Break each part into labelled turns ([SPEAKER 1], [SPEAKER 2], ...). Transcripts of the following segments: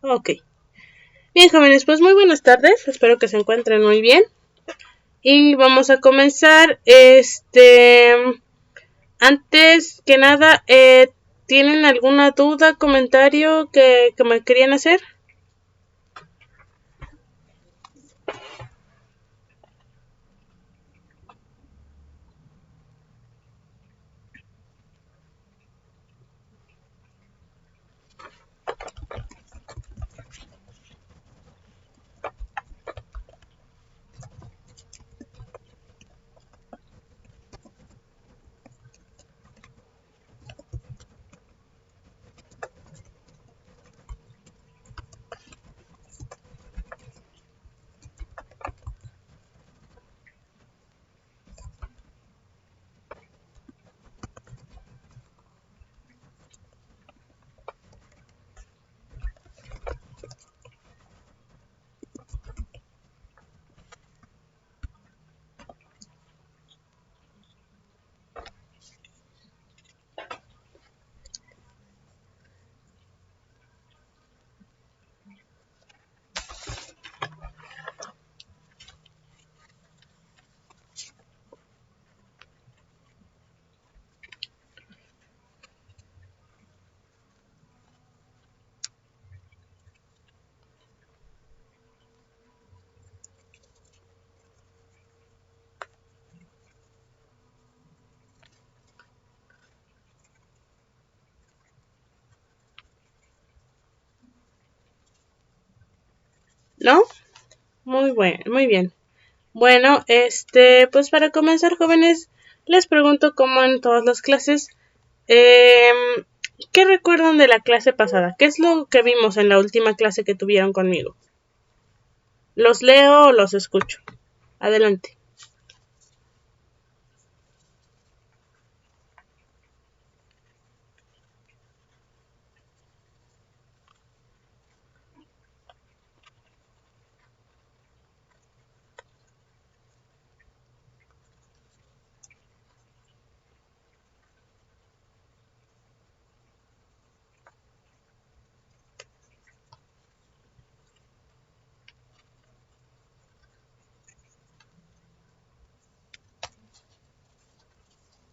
[SPEAKER 1] Ok. Bien, jóvenes, pues muy buenas tardes. Espero que se encuentren muy bien. Y vamos a comenzar. Antes que nada, ¿tienen alguna duda, comentario que me querían hacer? ¿No? Muy bien. Bueno, pues para comenzar, jóvenes, les pregunto como en todas las clases, ¿qué recuerdan de la clase pasada? ¿Qué es lo que vimos en la última clase que tuvieron conmigo? ¿Los leo o los escucho? Adelante.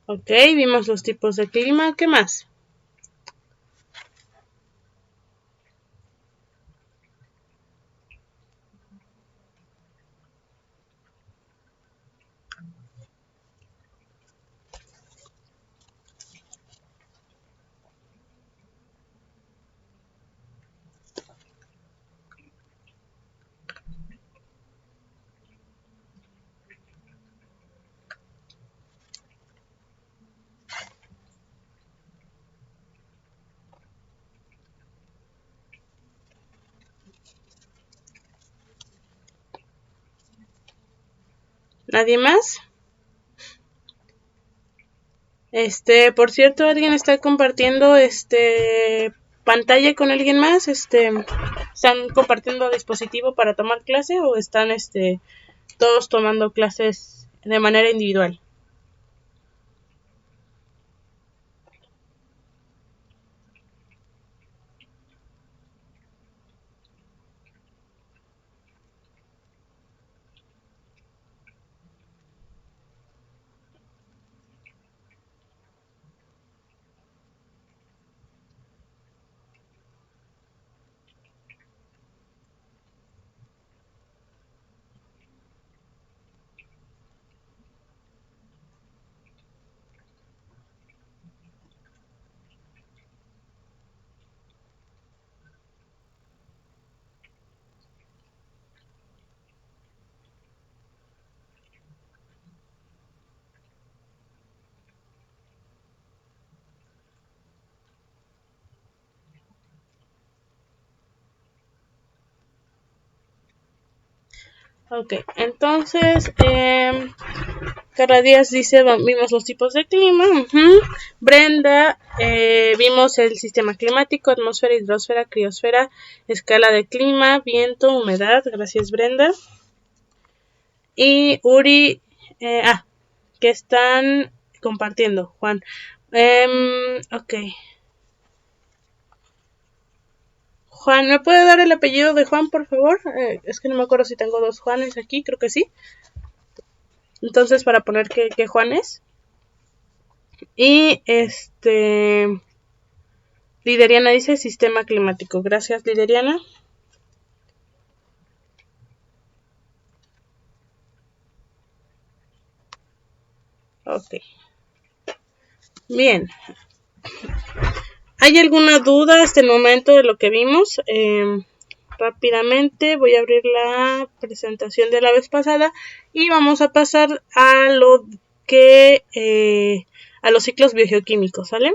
[SPEAKER 1] Ok, vimos los tipos de clima. ¿Qué más? ¿Nadie más? Por cierto, ¿alguien está compartiendo pantalla con alguien más? ¿Están compartiendo dispositivo para tomar clase o están todos tomando clases de manera individual? Ok, entonces, cada día dice, vimos los tipos de clima. Brenda, vimos el sistema climático, atmósfera, hidrosfera, criosfera, escala de clima, viento, humedad. Gracias, Brenda. Y Uri, que están compartiendo, Juan. Ok. Juan, ¿me puede dar el apellido de Juan, por favor? Es que no me acuerdo si tengo dos Juanes aquí, creo que sí. Entonces, para poner que Juan es. Y Lideriana dice sistema climático. Gracias, Lideriana. Ok. Bien. ¿Hay alguna duda hasta el momento de lo que vimos? Rápidamente voy a abrir la presentación de la vez pasada y vamos a pasar a lo que a los ciclos biogeoquímicos, ¿sale?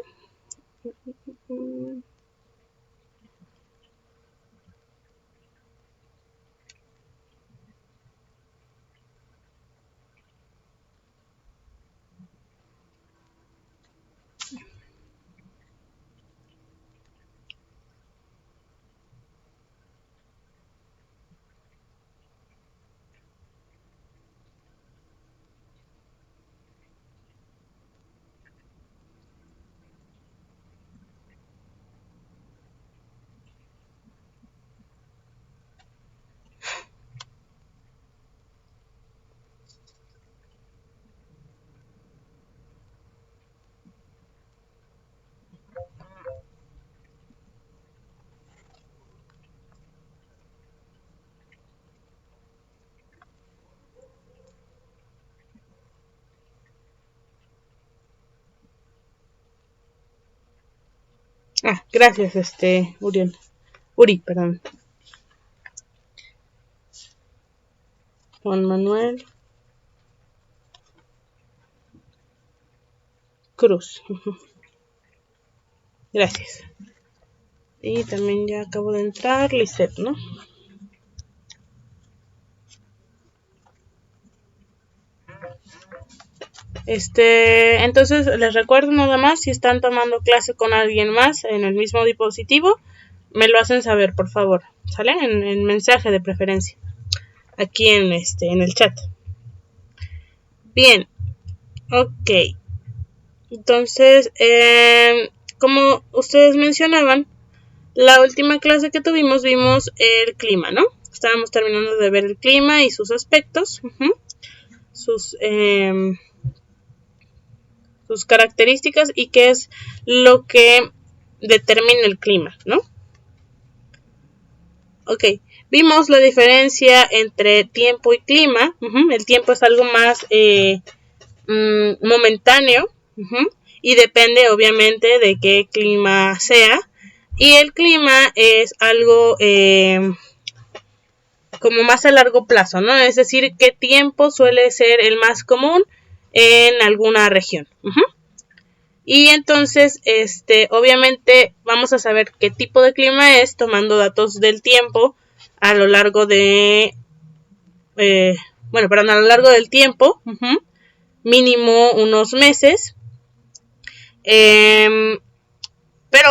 [SPEAKER 1] Gracias, Uri, perdón. Juan Manuel Cruz. Gracias. Y también ya acabo de entrar Lisette, ¿no? Entonces les recuerdo nada más, si están tomando clase con alguien más en el mismo dispositivo, me lo hacen saber, por favor, ¿sale? En mensaje de preferencia, aquí en el chat. Bien, ok. Entonces, como ustedes mencionaban, la última clase que tuvimos vimos el clima, ¿no? Estábamos terminando de ver el clima y sus aspectos, sus características y qué es lo que determina el clima, ¿no? Ok, vimos la diferencia entre tiempo y clima. El tiempo es algo más momentáneo y depende obviamente de qué clima sea. Y el clima es algo como más a largo plazo, ¿no? Es decir, qué tiempo suele ser el más común en alguna región. Y entonces, obviamente vamos a saber qué tipo de clima es tomando datos del tiempo a lo largo de, a lo largo del tiempo, mínimo unos meses. Pero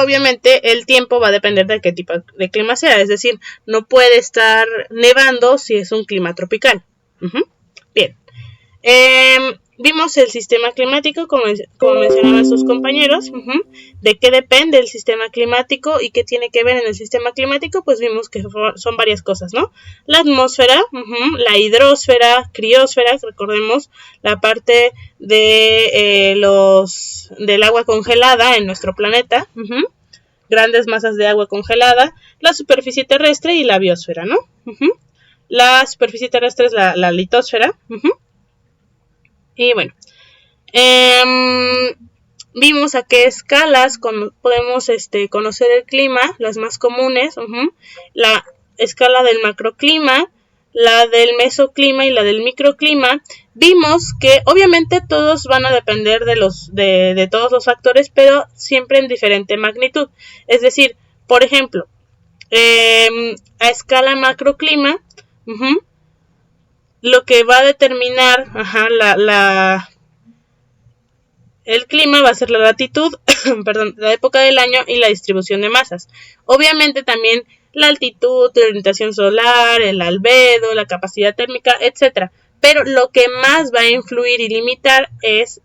[SPEAKER 1] obviamente el tiempo va a depender de qué tipo de clima sea, es decir, no puede estar nevando si es un clima tropical. Bien. Vimos el sistema climático, como mencionaban sus compañeros, de qué depende el sistema climático y qué tiene que ver en el sistema climático, pues vimos que son varias cosas, ¿no? La atmósfera, la hidrosfera, criosfera, recordemos la parte de del agua congelada en nuestro planeta, grandes masas de agua congelada, la superficie terrestre y la biosfera, ¿no? La superficie terrestre es la litosfera, y bueno, vimos a qué escalas podemos conocer el clima, las más comunes, la escala del macroclima, la del mesoclima y la del microclima. Vimos que obviamente todos van a depender de todos los factores, pero siempre en diferente magnitud. Es decir, por ejemplo, a escala macroclima, lo que va a determinar el clima va a ser la latitud, la época del año y la distribución de masas. Obviamente también la altitud, la orientación solar, el albedo, la capacidad térmica, etcétera. pero lo que más va a influir y limitar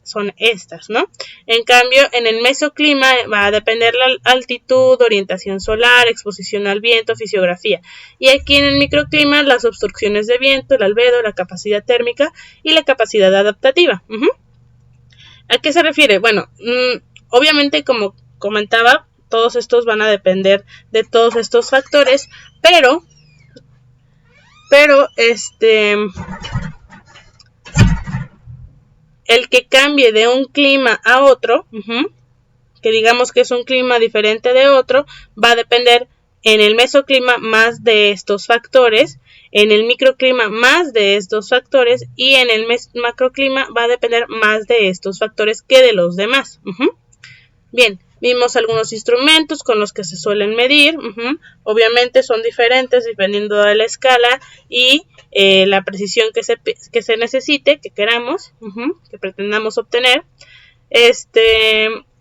[SPEAKER 1] son estas, ¿no? En cambio, en el mesoclima va a depender la altitud, orientación solar, exposición al viento, fisiografía. Y aquí en el microclima, las obstrucciones de viento, el albedo, la capacidad térmica y la capacidad adaptativa. ¿A qué se refiere? Bueno, obviamente, como comentaba, todos estos van a depender de todos estos factores, pero el que cambie de un clima a otro, que digamos que es un clima diferente de otro, va a depender en el mesoclima más de estos factores, en el microclima más de estos factores y en el macroclima va a depender más de estos factores que de los demás. Bien, vimos algunos instrumentos con los que se suelen medir. Obviamente son diferentes dependiendo de la escala y la precisión que se necesite, que queramos, que pretendamos obtener.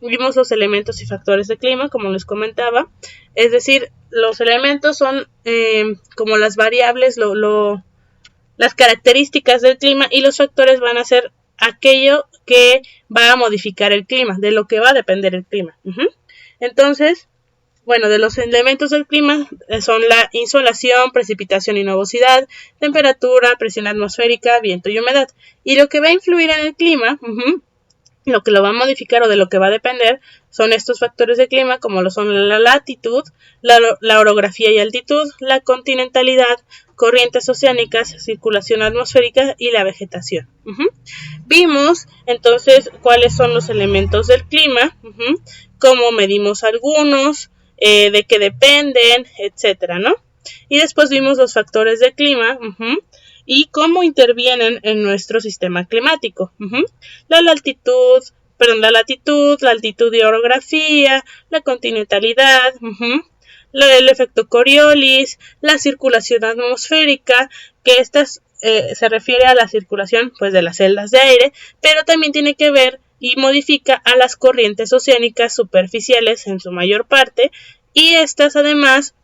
[SPEAKER 1] Vimos los elementos y factores de clima, como les comentaba. Es decir, los elementos son como las variables, las características del clima, y los factores van a ser aquello que va a modificar el clima, de lo que va a depender el clima. Entonces, bueno, de los elementos del clima son la insolación, precipitación y nubosidad, temperatura, presión atmosférica, viento y humedad. Y lo que va a influir en el clima, lo que lo va a modificar o de lo que va a depender, son estos factores de clima, como lo son la latitud, la orografía y altitud, la continentalidad, corrientes oceánicas, circulación atmosférica y la vegetación. Vimos entonces cuáles son los elementos del clima, cómo medimos algunos, de qué dependen, etcétera, ¿no? Y después vimos los factores de clima, y cómo intervienen en nuestro sistema climático. La latitud, la altitud y orografía, la continentalidad, el efecto Coriolis, la circulación atmosférica, que estas se refiere a la circulación pues de las celdas de aire, pero también tiene que ver y modifica a las corrientes oceánicas superficiales en su mayor parte, y estas además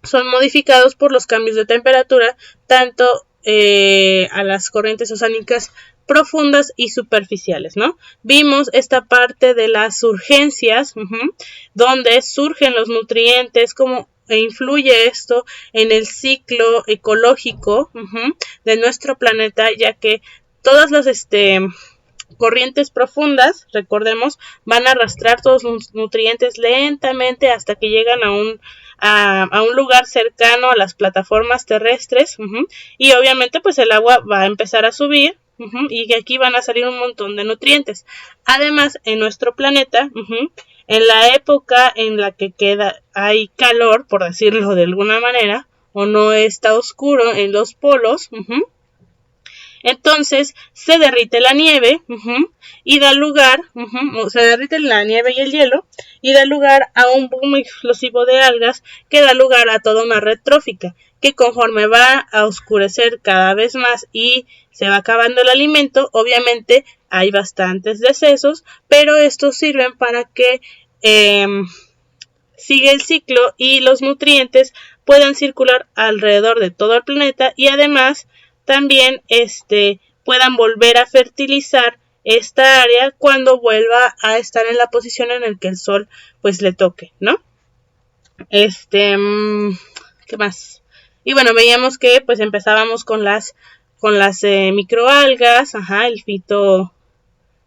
[SPEAKER 1] son modificados por los cambios de temperatura, tanto a las corrientes oceánicas profundas y superficiales, ¿no? Vimos esta parte de las surgencias, donde surgen los nutrientes, cómo influye esto en el ciclo ecológico de nuestro planeta, ya que todas las corrientes profundas, recordemos, van a arrastrar todos los nutrientes lentamente hasta que llegan a un lugar cercano a las plataformas terrestres, y obviamente pues el agua va a empezar a subir, y aquí van a salir un montón de nutrientes. Además, en nuestro planeta, en la época en la que hay calor, por decirlo de alguna manera, o no está oscuro en los polos, entonces se derrite la nieve y da lugar, se derrite la nieve y el hielo y da lugar a un boom explosivo de algas que da lugar a toda una red trófica, que conforme va a oscurecer cada vez más y se va acabando el alimento, obviamente hay bastantes decesos, pero estos sirven para que siga el ciclo y los nutrientes puedan circular alrededor de todo el planeta, y además también puedan volver a fertilizar esta área cuando vuelva a estar en la posición en la que el sol pues le toque, ¿no? ¿Qué más? Y bueno, veíamos que pues empezábamos con las microalgas,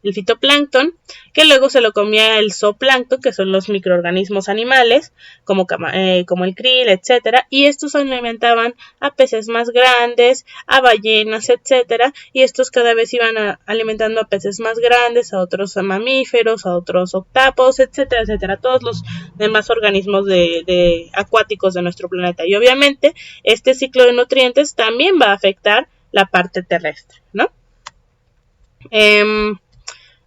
[SPEAKER 1] el fitoplancton, que luego se lo comía el zooplancton, que son los microorganismos animales, como el krill, etcétera, y estos alimentaban a peces más grandes, a ballenas, etcétera, y estos cada vez iban alimentando a peces más grandes, a otros mamíferos, a otros octápodos, etcétera, etcétera, todos los demás organismos acuáticos de nuestro planeta. Y obviamente este ciclo de nutrientes también va a afectar la parte terrestre, ¿no?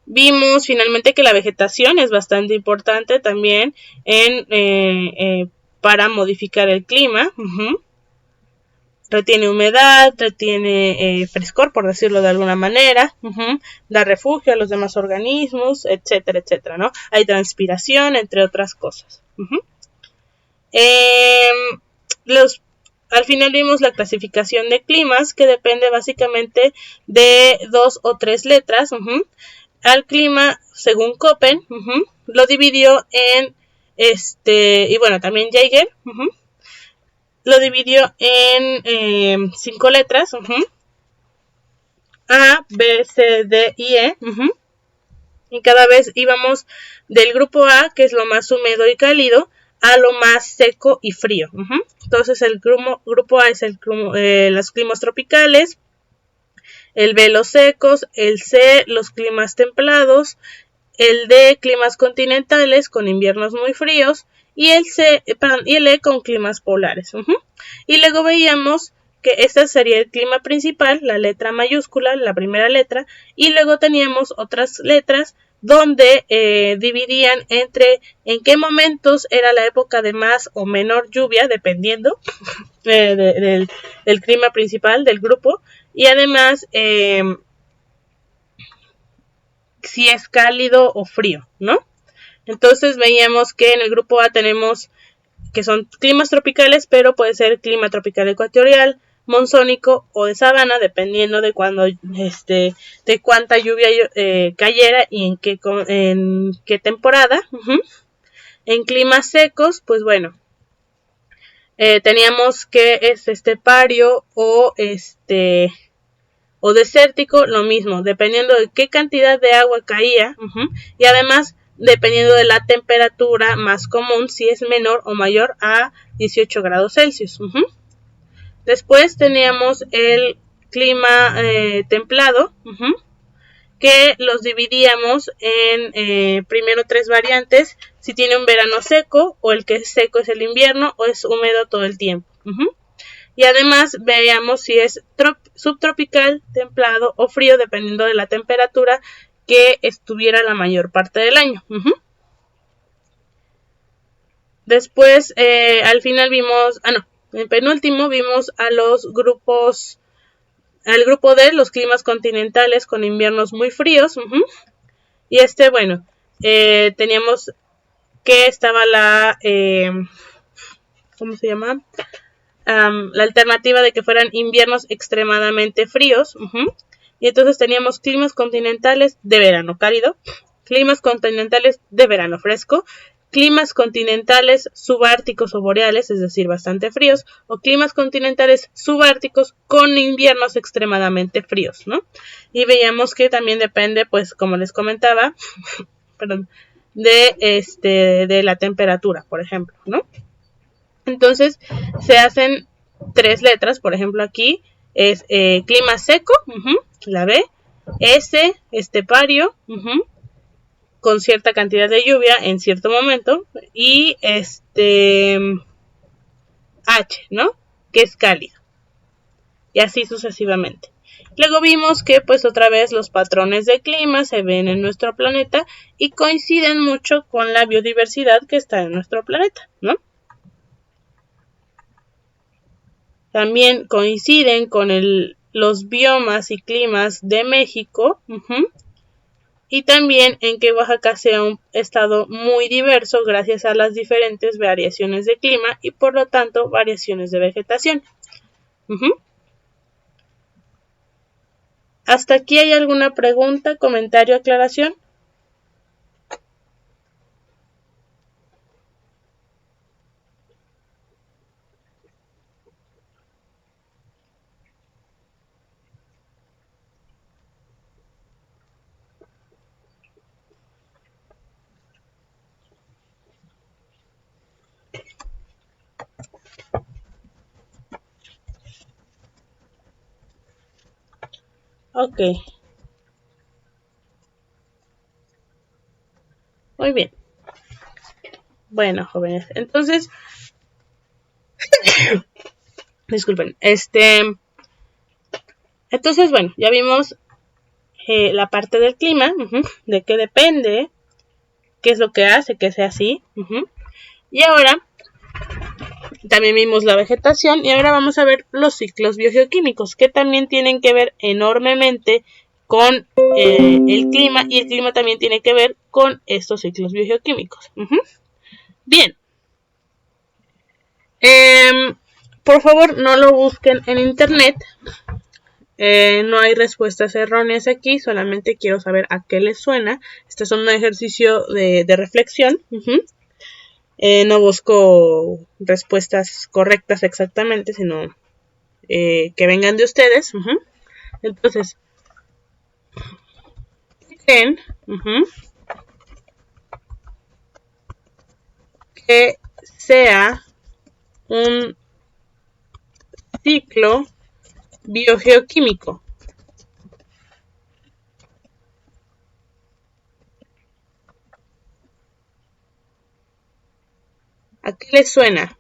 [SPEAKER 1] Vimos finalmente que la vegetación es bastante importante también para modificar el clima. Retiene humedad, retiene frescor, por decirlo de alguna manera, da refugio a los demás organismos, etcétera, etcétera, ¿no? Hay transpiración, entre otras cosas. al final vimos la clasificación de climas, que depende básicamente de 2 o 3 letras. Al clima, según Köppen, lo dividió en, y bueno, también Jaeger, lo dividió en 5 letras, A, B, C, D y E, y cada vez íbamos del grupo A, que es lo más húmedo y cálido, a lo más seco y frío. Entonces el grupo A es los climas tropicales, el B los secos, el C los climas templados, el D climas continentales con inviernos muy fríos y el E con climas polares. Y luego veíamos que este sería el clima principal, la letra mayúscula, la primera letra, y luego teníamos otras letras donde dividían entre en qué momentos era la época de más o menor lluvia, dependiendo del clima principal del grupo, y además si es cálido o frío, ¿no? Entonces veíamos que en el grupo A tenemos que son climas tropicales, pero puede ser clima tropical ecuatorial, monzónico o de sabana, dependiendo de cuándo, de cuánta lluvia cayera y en qué temporada. En climas secos, pues bueno, teníamos que es estepario o desértico, lo mismo, dependiendo de qué cantidad de agua caía, y además dependiendo de la temperatura más común, si es menor o mayor a 18 grados Celsius. Después teníamos el clima templado, que los dividíamos en primero 3 variantes, si tiene un verano seco, o el que es seco es el invierno, o es húmedo todo el tiempo. Y además veíamos si es subtropical, templado o frío, dependiendo de la temperatura que estuviera la mayor parte del año. Después, al final vimos, en penúltimo vimos a los grupos, al grupo D, los climas continentales con inviernos muy fríos. Y bueno, teníamos que estaba la, ¿cómo se llama? La alternativa de que fueran inviernos extremadamente fríos. Y entonces teníamos climas continentales de verano cálido, climas continentales de verano fresco, climas continentales subárticos o boreales, es decir, bastante fríos, o climas continentales subárticos con inviernos extremadamente fríos, ¿no? Y veíamos que también depende, pues, como les comentaba, perdón, de la temperatura, por ejemplo, ¿no? Entonces se hacen 3 letras, por ejemplo aquí es clima seco, la B, S, estepario, con cierta cantidad de lluvia en cierto momento, y H, ¿no? Que es cálido, y así sucesivamente. Luego vimos que pues otra vez los patrones de clima se ven en nuestro planeta y coinciden mucho con la biodiversidad que está en nuestro planeta, ¿no? También coinciden con los biomas y climas de México, y también en que Oaxaca sea un estado muy diverso gracias a las diferentes variaciones de clima y por lo tanto variaciones de vegetación. ¿Hasta aquí hay alguna pregunta, comentario, aclaración? Ok. Muy bien. Bueno, jóvenes, entonces, disculpen, entonces, bueno, ya vimos la parte del clima, de qué depende, qué es lo que hace que sea así, y ahora también vimos la vegetación, y ahora vamos a ver los ciclos biogeoquímicos, que también tienen que ver enormemente con el clima, y el clima también tiene que ver con estos ciclos biogeoquímicos. Bien. por favor no lo busquen en internet. No hay respuestas erróneas aquí, solamente quiero saber a qué les suena. Este es un ejercicio de reflexión. No busco respuestas correctas exactamente, sino que vengan de ustedes. Entonces, ¿qué creen? Que sea un ciclo biogeoquímico. ¿A qué les suena?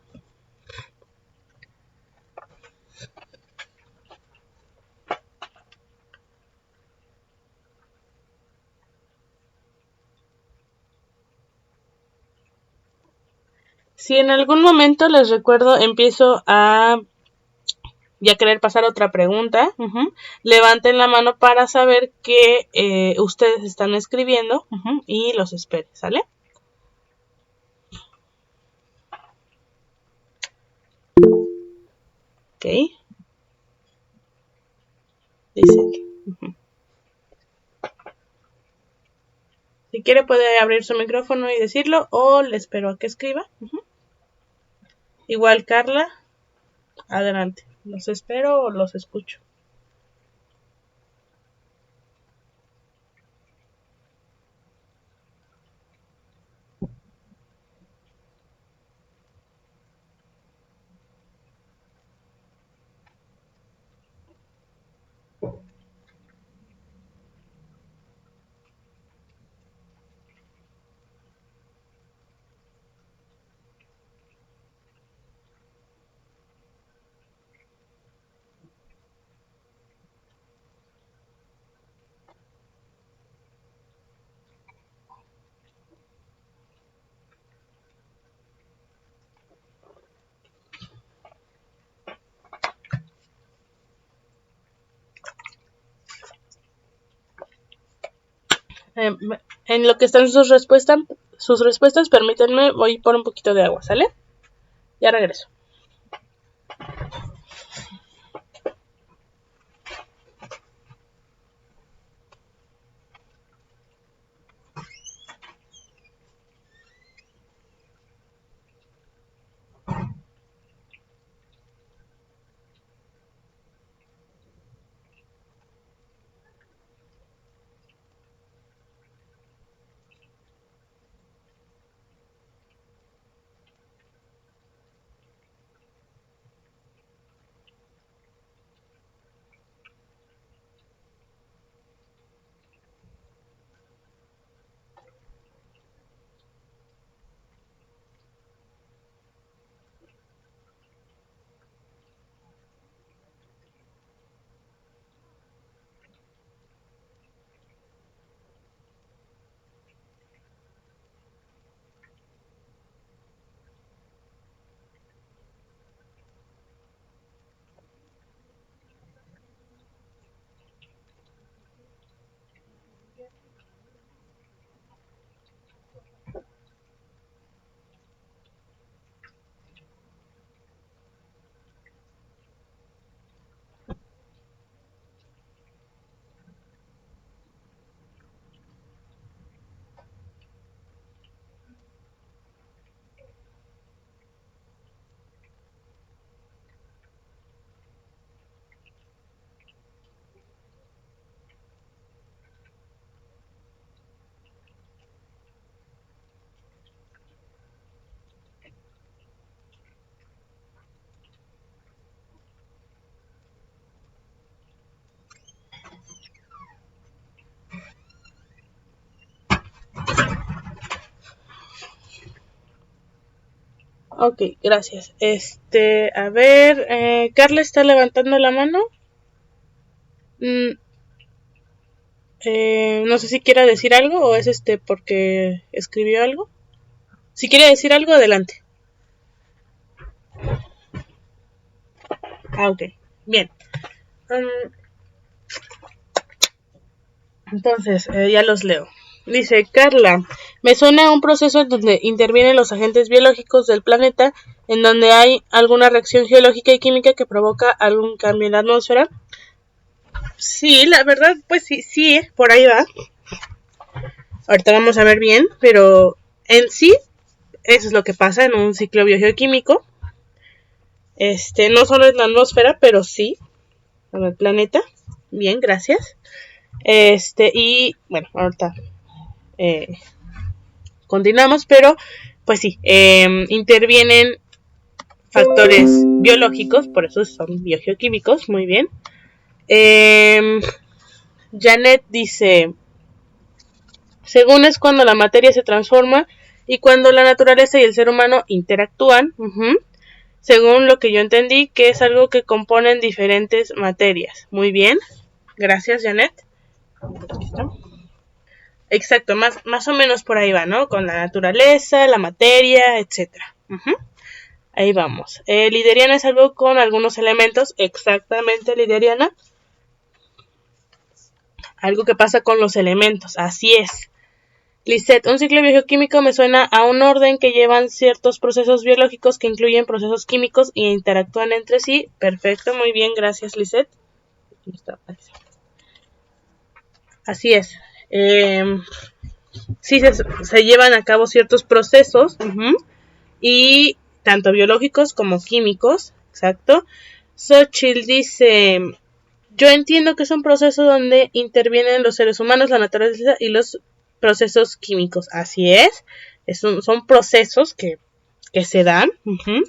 [SPEAKER 1] Si en algún momento les recuerdo, empiezo a ya querer pasar otra pregunta, levanten la mano para saber que ustedes están escribiendo y los espere, ¿sale? Ok. Dicen. Si quiere puede abrir su micrófono y decirlo o le espero a que escriba. Igual Carla, adelante. ¿Los espero o los escucho? En lo que están sus respuestas, permítanme, voy por un poquito de agua, ¿sale? Ya regreso. Ok, gracias. A ver, Carla está levantando la mano. No sé si quiera decir algo o es porque escribió algo. Si quiere decir algo, adelante. Ok, bien. Entonces, ya los leo. Dice Carla, me suena a un proceso en donde intervienen los agentes biológicos del planeta, en donde hay alguna reacción geológica y química que provoca algún cambio en la atmósfera. Sí, la verdad, pues sí, por ahí va. Ahorita vamos a ver bien, pero en sí, eso es lo que pasa en un ciclo biogeoquímico. No solo en la atmósfera, pero sí en el planeta. Bien, gracias. Y bueno, ahorita continuamos, pero pues sí, intervienen factores biológicos, por eso son biogeoquímicos, muy bien. Janet dice, según es cuando la materia se transforma y cuando la naturaleza y el ser humano interactúan, según lo que yo entendí, que es algo que componen diferentes materias. Muy bien, gracias Janet. ¿Listo? Exacto, más o menos por ahí va, ¿no? Con la naturaleza, la materia, etcétera. Ahí vamos. Lideriana es algo con algunos elementos, exactamente Lideriana. Algo que pasa con los elementos, así es. Lisette, un ciclo bioquímico me suena a un orden que llevan ciertos procesos biológicos que incluyen procesos químicos e interactúan entre sí. Perfecto, muy bien, gracias Lisette. Así es. Sí, se llevan a cabo ciertos procesos y tanto biológicos como químicos, exacto. Xochitl dice, yo entiendo que es un proceso donde intervienen los seres humanos, la naturaleza y los procesos químicos. Así es, son procesos que se dan,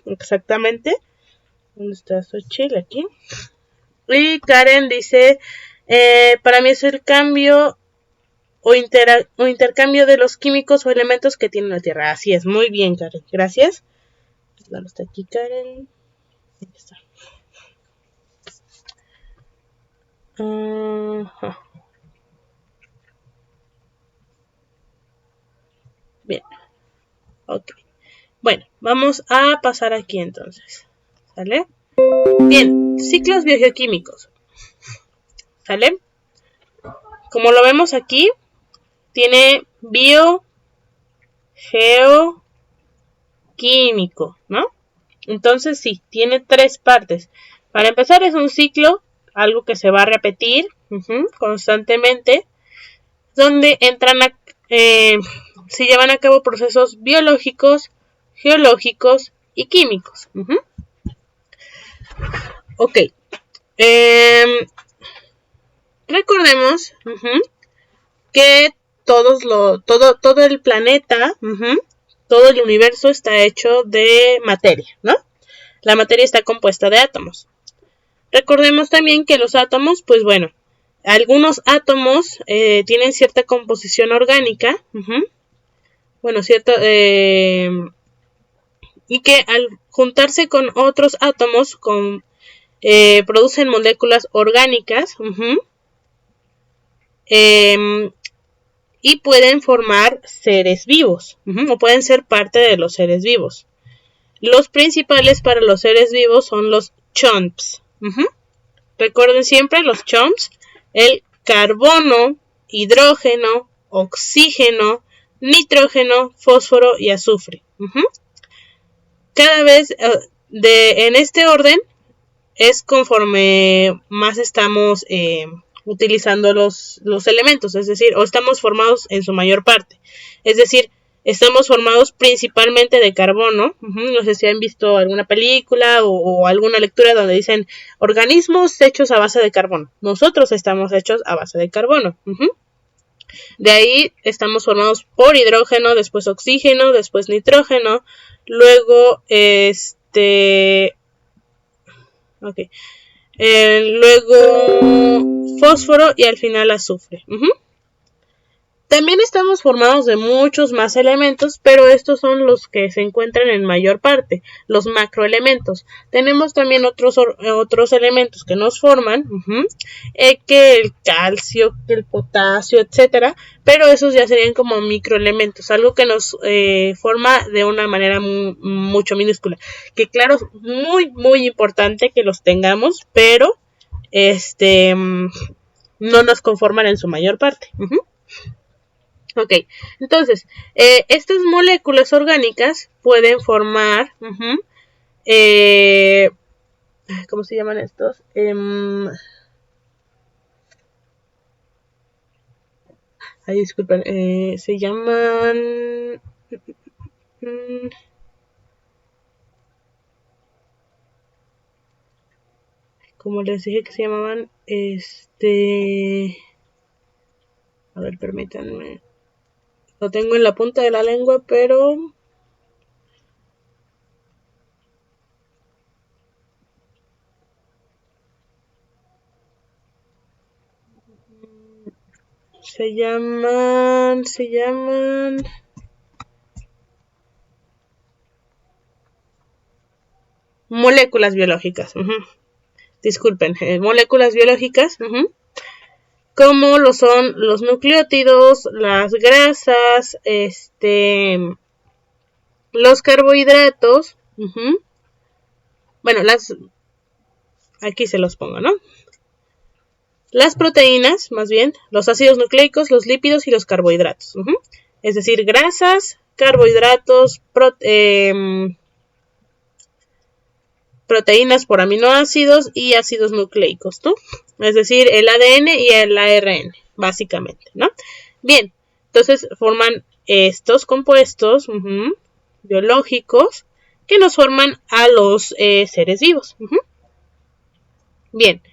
[SPEAKER 1] exactamente. ¿Dónde está Xochitl? Aquí. Y Karen dice, para mí es el cambio o intercambio de los químicos o elementos que tiene la Tierra. Así es, muy bien, Karen. Gracias. ¿Dónde está aquí, Karen? Aquí está. Bien. Ok. Bueno, vamos a pasar aquí entonces. ¿Sale? Bien, ciclos biogeoquímicos. ¿Sale? Como lo vemos aquí, tiene biogeoquímico, ¿no? Entonces sí, tiene 3 partes. Para empezar es un ciclo, algo que se va a repetir constantemente, donde entran se llevan a cabo procesos biológicos, geológicos y químicos. Ok. Recordemos que todo el planeta, todo el universo está hecho de materia, ¿no? La materia está compuesta de átomos. Recordemos también que los átomos, pues bueno, algunos átomos tienen cierta composición orgánica, bueno, cierto, y que al juntarse con otros átomos producen moléculas orgánicas, y pueden formar seres vivos, o pueden ser parte de los seres vivos. Los principales para los seres vivos son los chomps. Recuerden siempre los chomps, el carbono, hidrógeno, oxígeno, nitrógeno, fósforo y azufre. Cada vez en este orden es conforme más estamos utilizando los elementos, es decir, o estamos formados en su mayor parte, es decir, estamos formados principalmente de carbono. No sé si han visto alguna película o alguna lectura donde dicen organismos hechos a base de carbono. Nosotros estamos hechos a base de carbono. De ahí estamos formados por hidrógeno, después oxígeno, después nitrógeno, luego luego fósforo y al final azufre. También estamos formados de muchos más elementos, pero estos son los que se encuentran en mayor parte, los macroelementos. Tenemos también otros elementos que nos forman, que el calcio, el potasio, etcétera, pero esos ya serían como microelementos, algo que nos forma de una manera mucho minúscula. Que claro, es muy, muy importante que los tengamos, pero no nos conforman en su mayor parte. Ok, entonces, estas moléculas orgánicas pueden formar, ¿cómo se llaman estos? Disculpen, se llaman... como les dije que se llamaban, a ver, permítanme. Lo tengo en la punta de la lengua, pero... Se llaman... moléculas biológicas. Disculpen, moléculas biológicas. Como lo son los nucleótidos, las grasas, los carbohidratos. Bueno, aquí se los pongo, ¿no? Las proteínas, más bien, los ácidos nucleicos, los lípidos y los carbohidratos. Es decir, grasas, carbohidratos, proteínas por aminoácidos y ácidos nucleicos, ¿no? Es decir, el ADN y el ARN, básicamente, ¿no? Bien, entonces forman estos compuestos biológicos que nos forman a los seres vivos. Bien,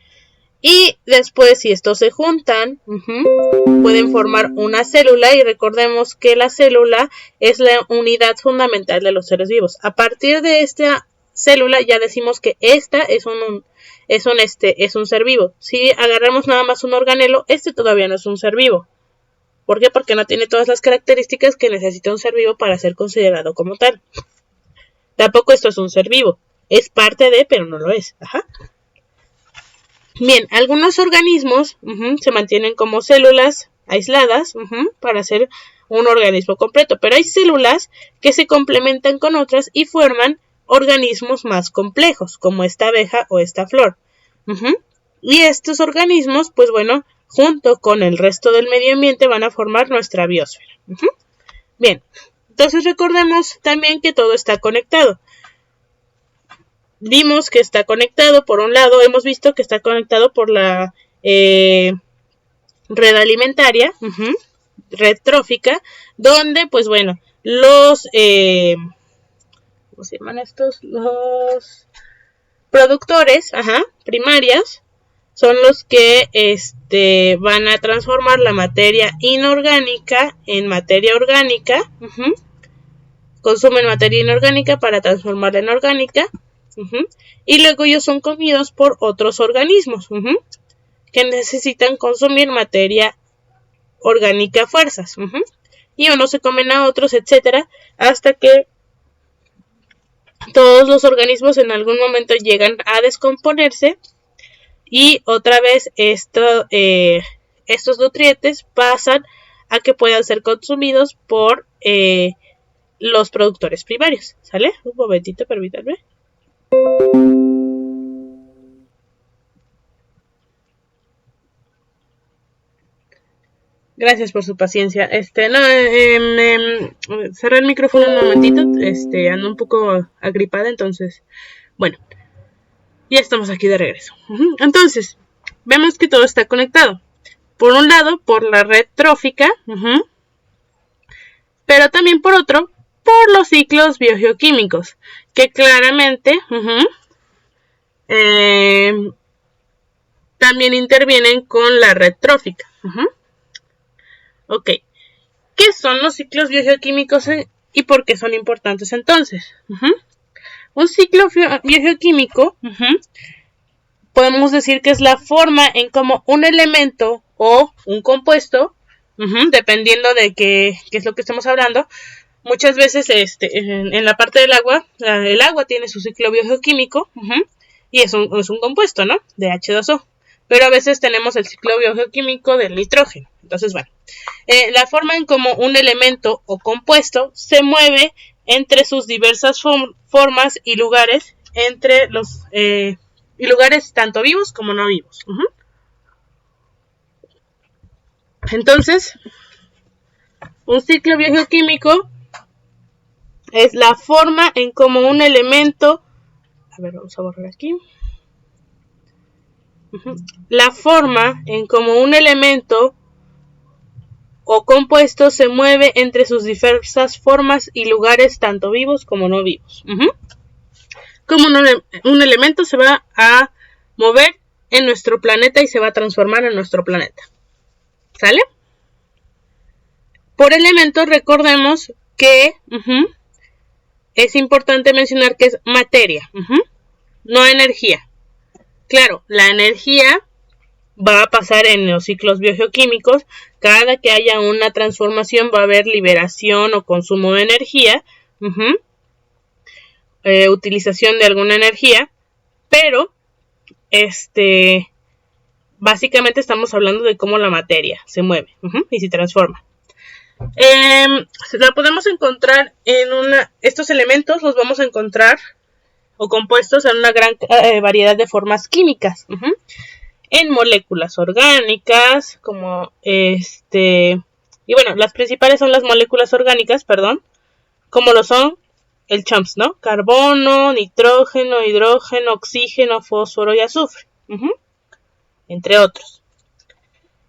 [SPEAKER 1] y después si estos se juntan, pueden formar una célula, y recordemos que la célula es la unidad fundamental de los seres vivos. A partir de esta célula ya decimos que esta es un ser vivo. Si agarramos nada más un organelo, todavía no es un ser vivo. ¿Por qué? Porque no tiene todas las características que necesita un ser vivo para ser considerado como tal. Tampoco esto es un ser vivo. Es parte de, pero no lo es. Bien, algunos organismos se mantienen como células aisladas para hacer un organismo completo, pero hay células que se complementan con otras y forman organismos más complejos, como esta abeja o esta flor. Y estos organismos, pues bueno, junto con el resto del medio ambiente van a formar nuestra biosfera. Bien, entonces recordemos también que todo está conectado. Vimos que está conectado, por un lado, hemos visto que está conectado por la red alimentaria, red trófica, donde, pues bueno, los... ¿cómo se llaman estos? Los productores, primarios, son los que van a transformar la materia inorgánica en materia orgánica. Consumen materia inorgánica para transformarla en orgánica. Y luego ellos son comidos por otros organismos que necesitan consumir materia orgánica a fuerzas. Y unos se comen a otros, etcétera, hasta que todos los organismos en algún momento llegan a descomponerse y otra vez estos nutrientes pasan a que puedan ser consumidos por los productores primarios. ¿Sale? Un momentito, permítanme. Gracias por su paciencia. Cerré el micrófono un momentito. Ando un poco agripada, entonces, bueno, ya estamos aquí de regreso. Entonces, vemos que todo está conectado. Por un lado, por la red trófica, pero también por otro, por los ciclos biogeoquímicos, que claramente también intervienen con la red trófica. Ok, ¿qué son los ciclos biogeoquímicos y por qué son importantes entonces? Un ciclo biogeoquímico podemos decir que es la forma en cómo un elemento o un compuesto, dependiendo de qué es lo que estamos hablando. Muchas veces en la parte del agua, el agua tiene su ciclo biogeoquímico y es un compuesto, ¿no? De H2O. Pero a veces tenemos el ciclo biogeoquímico del nitrógeno. Entonces, bueno, la forma en cómo un elemento o compuesto se mueve entre sus diversas formas y lugares, entre los y lugares tanto vivos como no vivos. Entonces, Un ciclo biogeoquímico es la forma en cómo un elemento... A ver, vamos a borrar aquí. La forma en cómo un elemento o compuesto se mueve entre sus diversas formas y lugares, tanto vivos como no vivos. Como un elemento se va a mover en nuestro planeta y se va a transformar en nuestro planeta. ¿Sale? Por elementos, recordemos que es importante mencionar que es materia, no energía. Claro, la energía va a pasar en los ciclos biogeoquímicos. Cada que haya una transformación va a haber liberación o consumo de energía, utilización de alguna energía, pero básicamente estamos hablando de cómo la materia se mueve y se transforma. La podemos encontrar en estos elementos los vamos a encontrar o compuestos en una gran variedad de formas químicas, en moléculas orgánicas, como y bueno, las principales son las moléculas orgánicas, como lo son el CHOMS, ¿no? Carbono, nitrógeno, hidrógeno, oxígeno, fósforo y azufre, entre otros.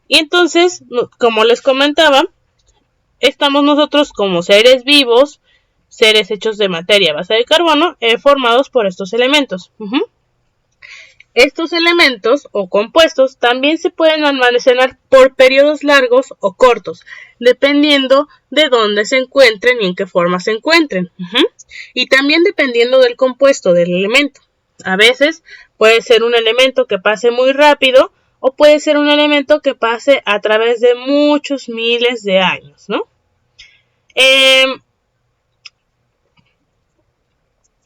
[SPEAKER 1] Y entonces, como les comentaba, estamos nosotros como seres vivos, seres hechos de materia a base de carbono, formados por estos elementos. Estos elementos o compuestos también se pueden almacenar por periodos largos o cortos, dependiendo de dónde se encuentren y en qué forma se encuentren. Y también dependiendo del compuesto del elemento. A veces puede ser un elemento que pase muy rápido o puede ser un elemento que pase a través de muchos miles de años, ¿no?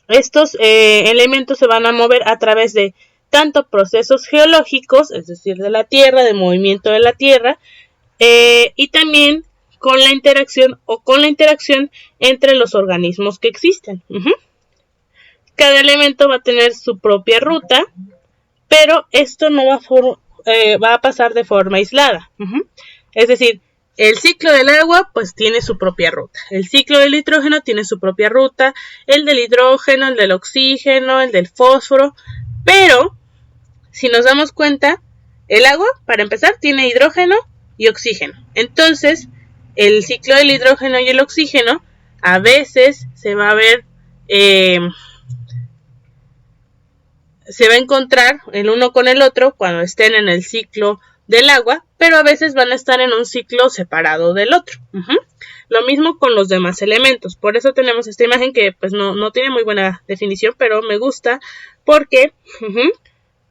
[SPEAKER 1] Estos elementos se van a mover a través de tanto procesos geológicos, es decir, de la Tierra, de movimiento de la Tierra, y también con la interacción entre los organismos que existen. Cada elemento va a tener su propia ruta, pero esto no va a pasar de forma aislada. Es decir, el ciclo del agua pues tiene su propia ruta. El ciclo del nitrógeno tiene su propia ruta. El del hidrógeno, el del oxígeno, el del fósforo. Pero, si nos damos cuenta, el agua, para empezar, tiene hidrógeno y oxígeno. Entonces, el ciclo del hidrógeno y el oxígeno a veces se va a ver... se va a encontrar el uno con el otro cuando estén en el ciclo del agua, pero a veces van a estar en un ciclo separado del otro. Lo mismo con los demás elementos. Por eso tenemos esta imagen que pues no tiene muy buena definición, pero me gusta porque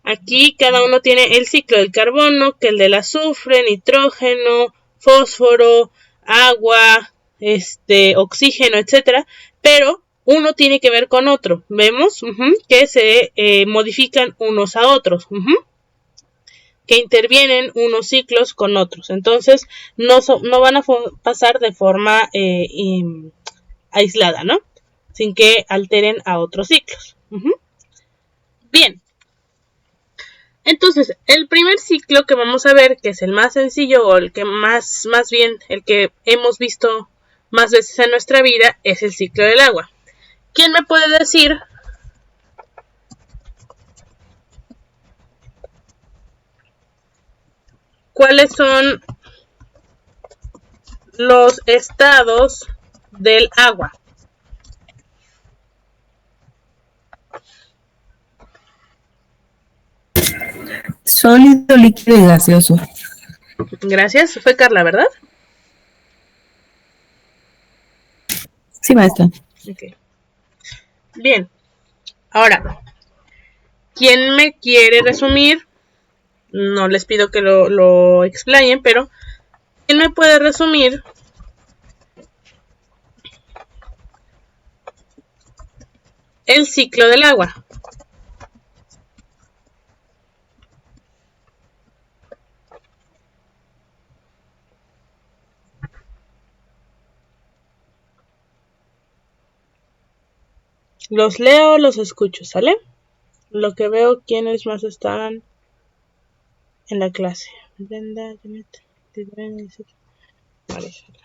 [SPEAKER 1] aquí cada uno tiene el ciclo del carbono, que el del azufre, nitrógeno, fósforo, agua, oxígeno, etcétera, pero uno tiene que ver con otro. Vemos que se modifican unos a otros, que intervienen unos ciclos con otros. Entonces no van a pasar de forma aislada, ¿no? Sin que alteren a otros ciclos. Bien. Entonces, el primer ciclo que vamos a ver, que es el más sencillo o el que más bien el que hemos visto más veces en nuestra vida, es el ciclo del agua. ¿Quién me puede decir cuáles son los estados del agua?
[SPEAKER 2] Sólido, líquido y gaseoso.
[SPEAKER 1] Gracias. Fue Carla, ¿verdad?
[SPEAKER 2] Sí, maestra.
[SPEAKER 1] Okay. Bien. Ahora, ¿quién me quiere resumir? No les pido que lo explayen, pero ¿quién me puede resumir el ciclo del agua? Los leo, los escucho, ¿sale? Lo que veo, quiénes más están en la clase. Brenda, Janet, Marisela.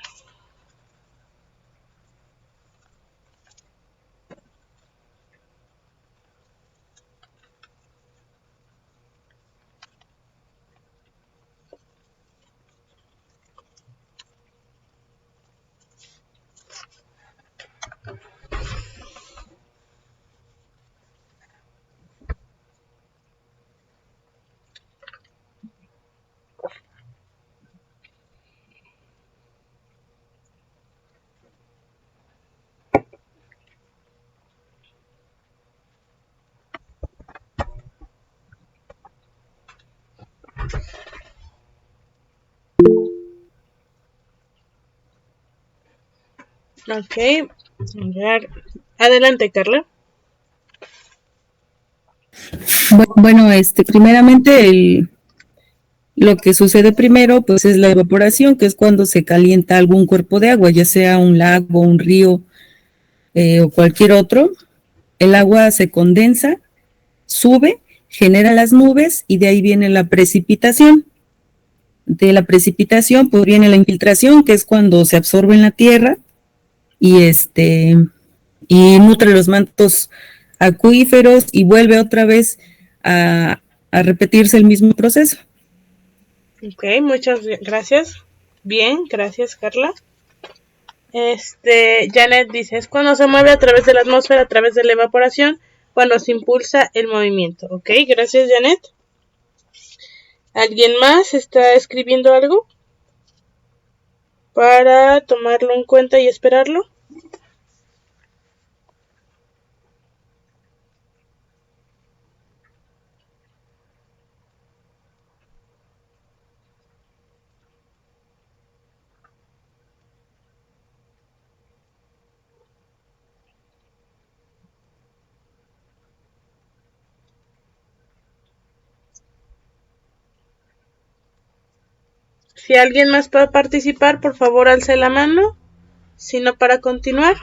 [SPEAKER 1] Ok, a ver. Adelante, Carla.
[SPEAKER 2] Bueno, primeramente lo que sucede primero, pues es la evaporación, que es cuando se calienta algún cuerpo de agua, ya sea un lago, un río o cualquier otro. El agua se condensa, sube, genera las nubes y de ahí viene la precipitación. De la precipitación, pues viene la infiltración, que es cuando se absorbe en la tierra y y nutre los mantos acuíferos y vuelve otra vez a repetirse el mismo proceso.
[SPEAKER 1] Ok, muchas gracias. Bien, gracias, Carla. Janet dice, es cuando se mueve a través de la atmósfera, a través de la evaporación, cuando se impulsa el movimiento. Ok, gracias, Janet. ¿Alguien más está escribiendo algo para tomarlo en cuenta y esperarlo? Si alguien más puede participar, por favor alce la mano, si no para continuar.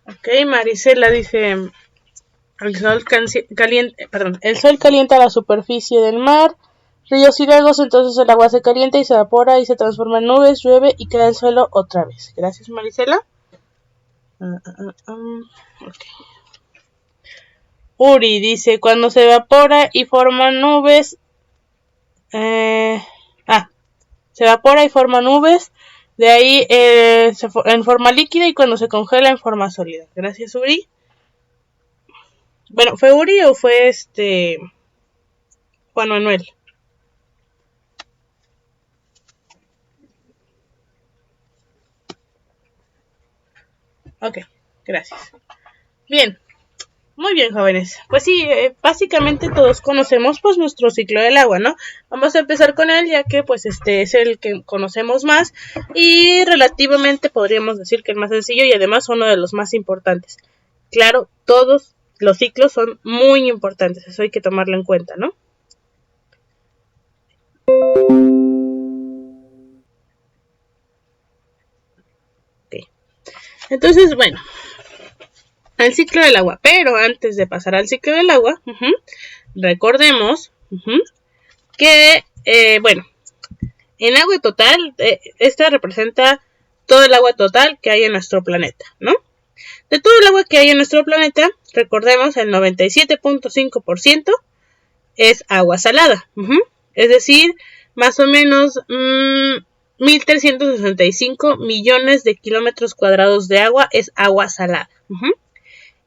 [SPEAKER 1] Ok, Marisela dice, el sol calienta la superficie del mar, ríos y lagos, entonces el agua se calienta y se evapora y se transforma en nubes, llueve y queda el suelo otra vez. Gracias, Marisela. Okay. Uri dice, cuando se evapora y forma nubes, se evapora y forma nubes, de ahí en forma líquida y cuando se congela en forma sólida. Gracias, Uri. Bueno, ¿fue Uri o fue Juan Manuel? Ok, gracias. Bien, muy bien, jóvenes. Pues sí, básicamente todos conocemos pues nuestro ciclo del agua, ¿no? Vamos a empezar con él ya que pues es el que conocemos más y relativamente podríamos decir que el más sencillo y además uno de los más importantes. Claro, todos los ciclos son muy importantes, eso hay que tomarlo en cuenta, ¿no? Okay. Entonces, bueno, al ciclo del agua. Pero antes de pasar al ciclo del agua, recordemos que, bueno, en agua total, esta representa todo el agua total que hay en nuestro planeta, ¿no? De todo el agua que hay en nuestro planeta, recordemos, el 97.5% es agua salada. Es decir, más o menos 1.365 millones de kilómetros cuadrados de agua es agua salada.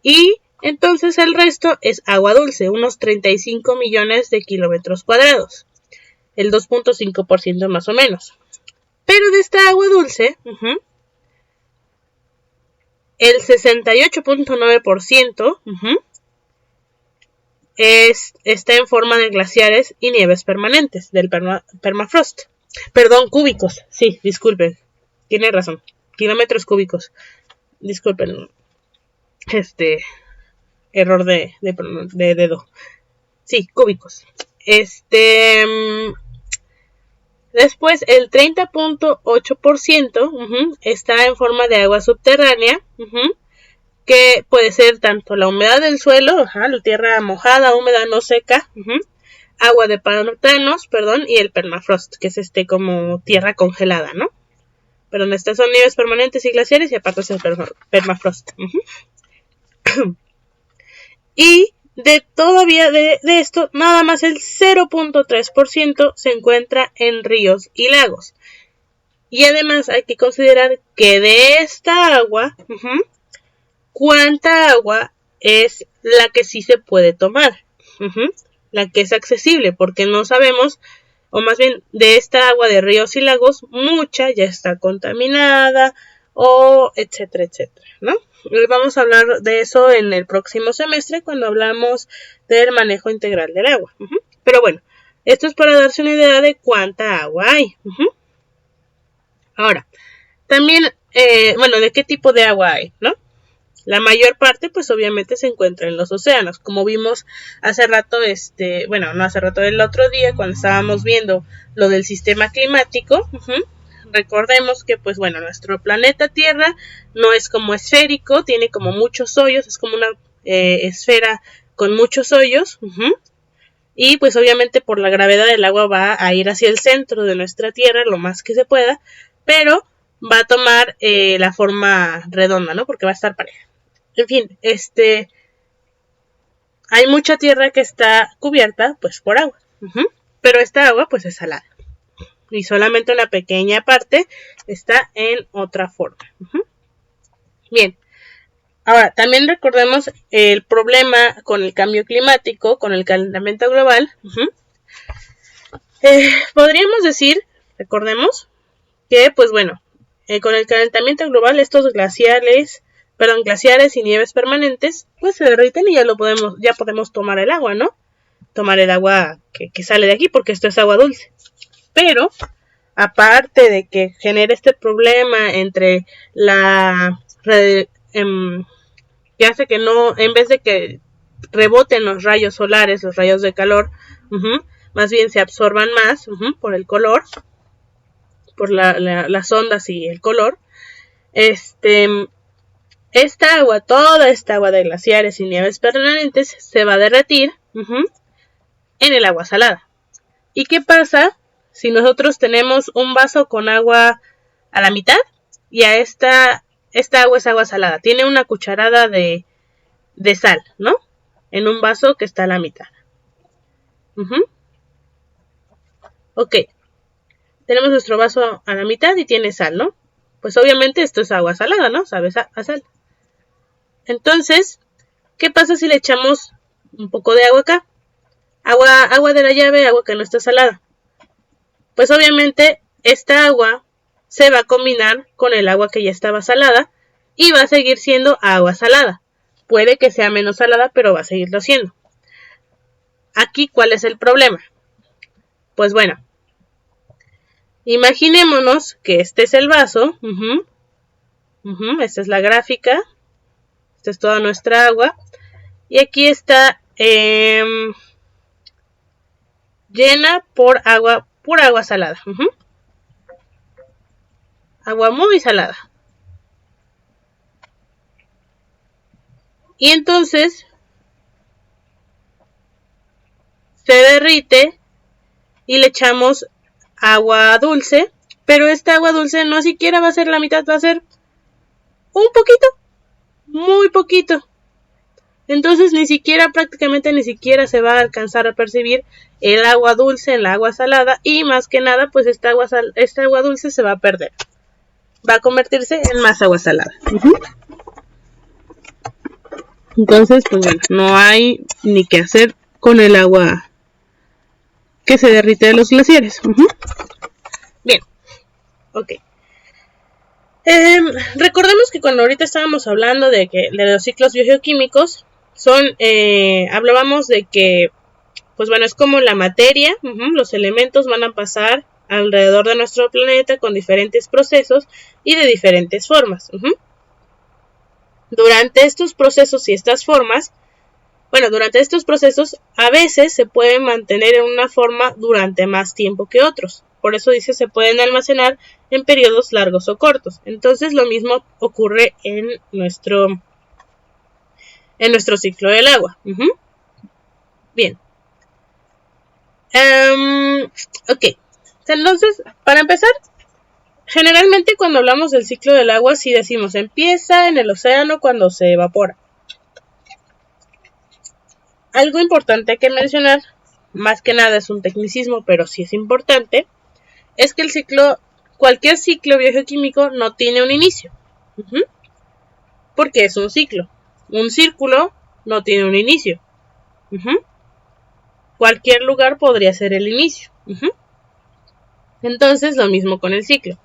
[SPEAKER 1] Y entonces el resto es agua dulce, unos 35 millones de kilómetros cuadrados. El 2.5% más o menos. Pero de esta agua dulce, el 68.9% está en forma de glaciares y nieves permanentes, del permafrost. Perdón, cúbicos. Sí, disculpen. Tiene razón. Kilómetros cúbicos. Disculpen. Error de dedo. Sí, cúbicos. Después, el 30.8% está en forma de agua subterránea, que puede ser tanto la humedad del suelo, la tierra mojada, húmeda, no seca, agua de pantanos, y el permafrost, que es como tierra congelada, ¿no? Pero estas son nieves permanentes y glaciares y aparte es el permafrost. Y de esto, nada más el 0.3% se encuentra en ríos y lagos. Y además hay que considerar que de esta agua, ¿cuánta agua es la que sí se puede tomar? la que es accesible, porque no sabemos, o más bien de esta agua de ríos y lagos, mucha ya está contaminada, o etcétera, etcétera, ¿no? Hoy vamos a hablar de eso en el próximo semestre cuando hablamos del manejo integral del agua. Pero bueno, esto es para darse una idea de cuánta agua hay. Ahora, también, ¿de qué tipo de agua hay, no? La mayor parte, pues obviamente se encuentra en los océanos, como vimos hace rato, no hace rato, el otro día cuando estábamos viendo lo del sistema climático. Recordemos que, pues bueno, nuestro planeta Tierra no es como esférico, tiene como muchos hoyos, es como una esfera con muchos hoyos. Y pues obviamente por la gravedad del agua va a ir hacia el centro de nuestra Tierra lo más que se pueda, pero va a tomar la forma redonda, ¿no? Porque va a estar pareja. En fin, hay mucha tierra que está cubierta pues por agua, pero esta agua pues es salada y solamente una pequeña parte está en otra forma. Bien, ahora también recordemos el problema con el cambio climático, con el calentamiento global. Podríamos decir, recordemos que pues bueno, con el calentamiento global estos glaciares y nieves permanentes, pues se derriten y ya podemos tomar el agua, ¿no? Tomar el agua que sale de aquí, porque esto es agua dulce. Pero, aparte de que genera este problema entre que hace que no, en vez de que reboten los rayos solares, los rayos de calor, más bien se absorban más por el color, por las ondas y el color, toda esta agua de glaciares y nieves permanentes se va a derretir en el agua salada. ¿Y qué pasa si nosotros tenemos un vaso con agua a la mitad y a esta agua es agua salada? Tiene una cucharada de sal, ¿no? En un vaso que está a la mitad. Ok. Tenemos nuestro vaso a la mitad y tiene sal, ¿no? Pues obviamente esto es agua salada, ¿no? Sabe a sal. Entonces, ¿qué pasa si le echamos un poco de agua acá? Agua de la llave, agua que no está salada. Pues obviamente esta agua se va a combinar con el agua que ya estaba salada y va a seguir siendo agua salada. Puede que sea menos salada, pero va a seguirlo siendo. Aquí, ¿cuál es el problema? Pues bueno, imaginémonos que este es el vaso. Esta es la gráfica. Esta es toda nuestra agua. Y aquí está llena por pura agua salada. Agua muy salada. Y entonces se derrite y le echamos agua dulce. Pero esta agua dulce no siquiera va a ser la mitad, va a ser un poquito. Muy poquito. Entonces prácticamente ni siquiera se va a alcanzar a percibir el agua dulce en la agua salada y más que nada pues esta agua dulce se va a perder. Va a convertirse en más agua salada. Entonces pues bueno, no hay ni qué hacer con el agua que se derrite de los glaciares. Bien, ok. Recordemos que cuando ahorita estábamos hablando de los ciclos biogeoquímicos hablábamos de que pues bueno, es como la materia, los elementos van a pasar alrededor de nuestro planeta con diferentes procesos y de diferentes formas. Durante estos procesos y estas formas, durante estos procesos a veces se pueden mantener en una forma durante más tiempo que otros. Por eso dice se pueden almacenar en periodos largos o cortos. Entonces lo mismo ocurre en nuestro ciclo del agua. Bien. Ok. Entonces, para empezar, generalmente cuando hablamos del ciclo del agua, sí decimos empieza en el océano cuando se evapora. Algo importante que mencionar, más que nada es un tecnicismo, pero sí es importante, es que cualquier ciclo biogeoquímico no tiene un inicio. Porque es un ciclo. Un círculo no tiene un inicio. cualquier lugar podría ser el inicio. Entonces, lo mismo con el ciclo.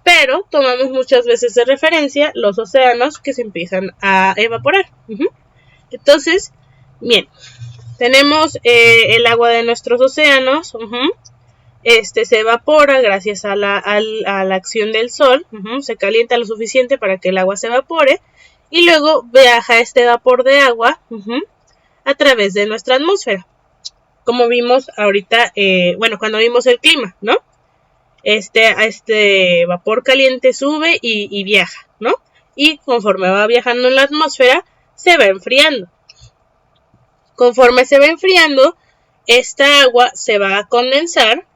[SPEAKER 1] Pero tomamos muchas veces de referencia los océanos que se empiezan a evaporar. Entonces, bien, tenemos el agua de nuestros océanos. Se evapora gracias a la acción del sol. Se calienta lo suficiente para que el agua se evapore. Y luego viaja este vapor de agua a través de nuestra atmósfera. Como vimos ahorita, cuando vimos el clima, ¿no? Este vapor caliente sube y viaja, ¿no? Y conforme va viajando en la atmósfera, se va enfriando. Conforme se va enfriando, esta agua se va a condensar,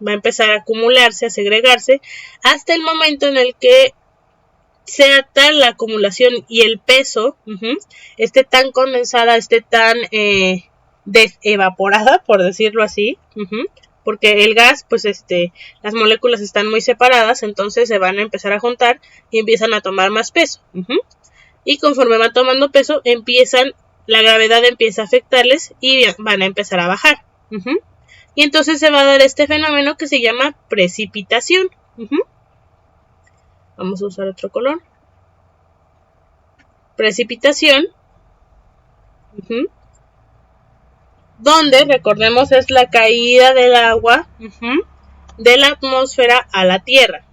[SPEAKER 1] va a empezar a acumularse, a segregarse, hasta el momento en el que sea tal la acumulación y el peso, esté tan condensada, esté tan desevaporada, por decirlo así, porque el gas, pues las moléculas están muy separadas, entonces se van a empezar a juntar y empiezan a tomar más peso. Y conforme van tomando peso, la gravedad empieza a afectarles y van a empezar a bajar. Y entonces se va a dar este fenómeno que se llama precipitación. Vamos a usar otro color. Precipitación. Donde, recordemos, es la caída del agua de la atmósfera a la Tierra.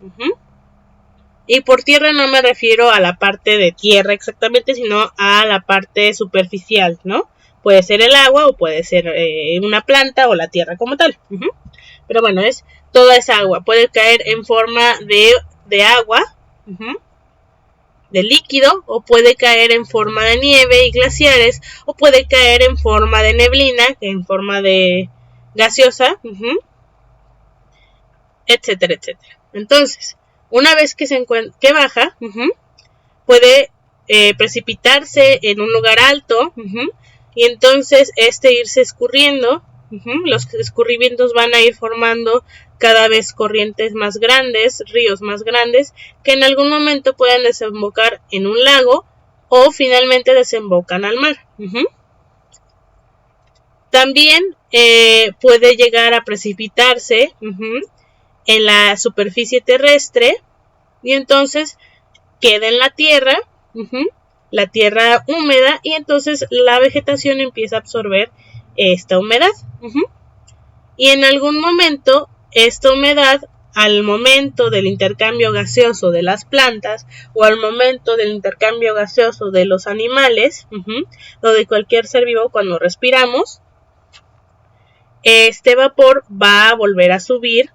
[SPEAKER 1] Y por tierra no me refiero a la parte de tierra exactamente, sino a la parte superficial, ¿no? Puede ser el agua o puede ser una planta o la tierra como tal. Pero bueno, es toda esa agua. Puede caer en forma de agua, de líquido, o puede caer en forma de nieve y glaciares, o puede caer en forma de neblina, en forma de gaseosa, etcétera, etcétera. Entonces, una vez que baja, puede precipitarse en un lugar alto, y entonces irse escurriendo. Los escurrimientos van a ir formando cada vez corrientes más grandes, ríos más grandes, que en algún momento pueden desembocar en un lago o finalmente desembocan al mar. También puede llegar a precipitarse en la superficie terrestre y entonces queda en la tierra húmeda, y entonces la vegetación empieza a absorber esta humedad. Y en algún momento esta humedad, al momento del intercambio gaseoso de las plantas o al momento del intercambio gaseoso de los animales o de cualquier ser vivo, cuando respiramos, este vapor va a volver a subir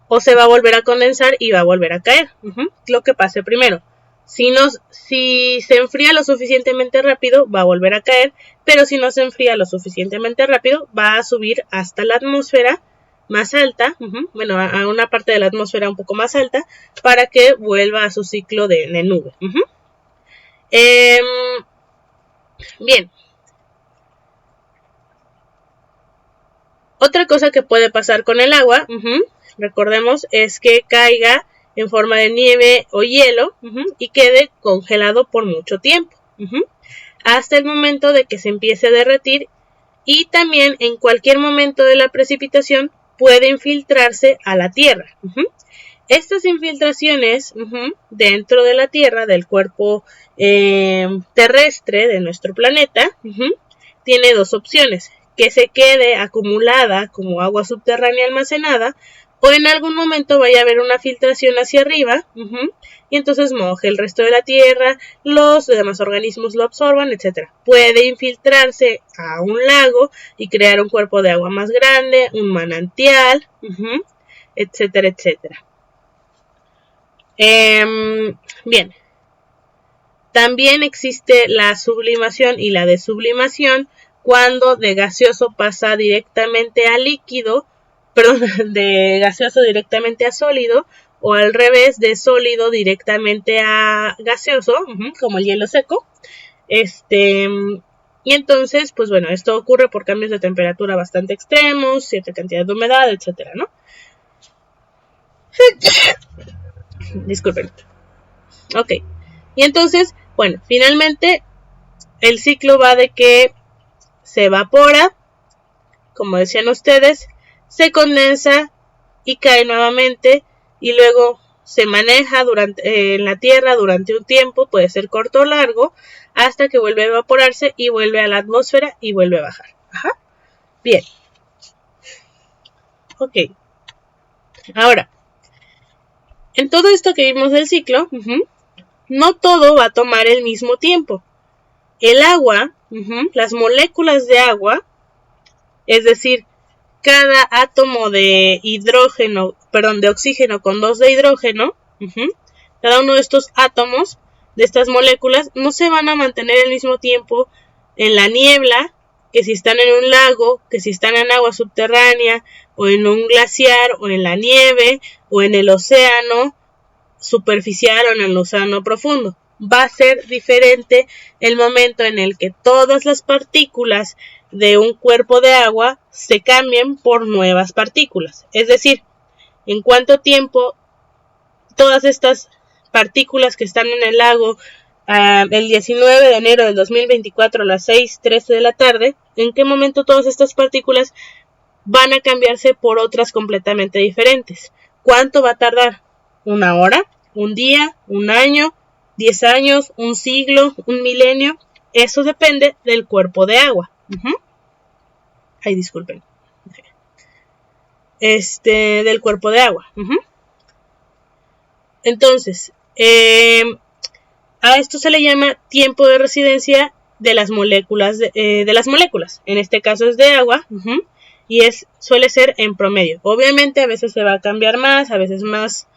[SPEAKER 1] o se va a volver a condensar y va a volver a caer. Lo que pase primero. Si se enfría lo suficientemente rápido, va a volver a caer, pero si no se enfría lo suficientemente rápido, va a subir hasta la atmósfera más alta, a una parte de la atmósfera un poco más alta, para que vuelva a su ciclo de nube. Bien. Otra cosa que puede pasar con el agua, recordemos, es que caiga en forma de nieve o hielo y quede congelado por mucho tiempo, hasta el momento de que se empiece a derretir, y también en cualquier momento de la precipitación puede infiltrarse a la Tierra. Estas infiltraciones dentro de la Tierra, del cuerpo terrestre de nuestro planeta, tiene dos opciones: que se quede acumulada como agua subterránea almacenada, o en algún momento vaya a haber una filtración hacia arriba, y entonces moje el resto de la tierra, los demás organismos lo absorban, etc. Puede infiltrarse a un lago y crear un cuerpo de agua más grande, un manantial, etcétera, etcétera. Bien. También existe la sublimación y la desublimación, cuando de gaseoso pasa directamente a líquido, de gaseoso directamente a sólido, o al revés, de sólido directamente a gaseoso, como el hielo seco. Y entonces, pues bueno, esto ocurre por cambios de temperatura bastante extremos, cierta cantidad de humedad, etcétera, ¿no? Disculpen. Ok. Y entonces, bueno, finalmente el ciclo va de que se evapora, como decían ustedes, se condensa y cae nuevamente y luego se maneja en la Tierra durante un tiempo, puede ser corto o largo, hasta que vuelve a evaporarse y vuelve a la atmósfera y vuelve a bajar. Ajá. Bien. Ok. Ahora, en todo esto que vimos del ciclo, no todo va a tomar el mismo tiempo. El agua, las moléculas de agua, es decir, cada átomo de de oxígeno con 2 de hidrógeno, cada uno de estos átomos, de estas moléculas, no se van a mantener al mismo tiempo en la niebla, que si están en un lago, que si están en agua subterránea, o en un glaciar, o en la nieve, o en el océano superficial o en el océano profundo. Va a ser diferente el momento en el que todas las partículas de un cuerpo de agua se cambien por nuevas partículas. Es decir, en cuánto tiempo todas estas partículas que están en el lago el 19 de enero del 2024 a las 6:13 de la tarde, en qué momento todas estas partículas van a cambiarse por otras completamente diferentes. ¿Cuánto va a tardar? ¿Una hora? ¿Un día? ¿Un año? ¿10 años? ¿Un siglo? ¿Un milenio? Eso depende del cuerpo de agua. Ay, disculpen. Del cuerpo de agua. Entonces, a esto se le llama tiempo de residencia de las moléculas. En este caso es de agua. Y suele ser en promedio. Obviamente a veces se va a cambiar más, a veces menos,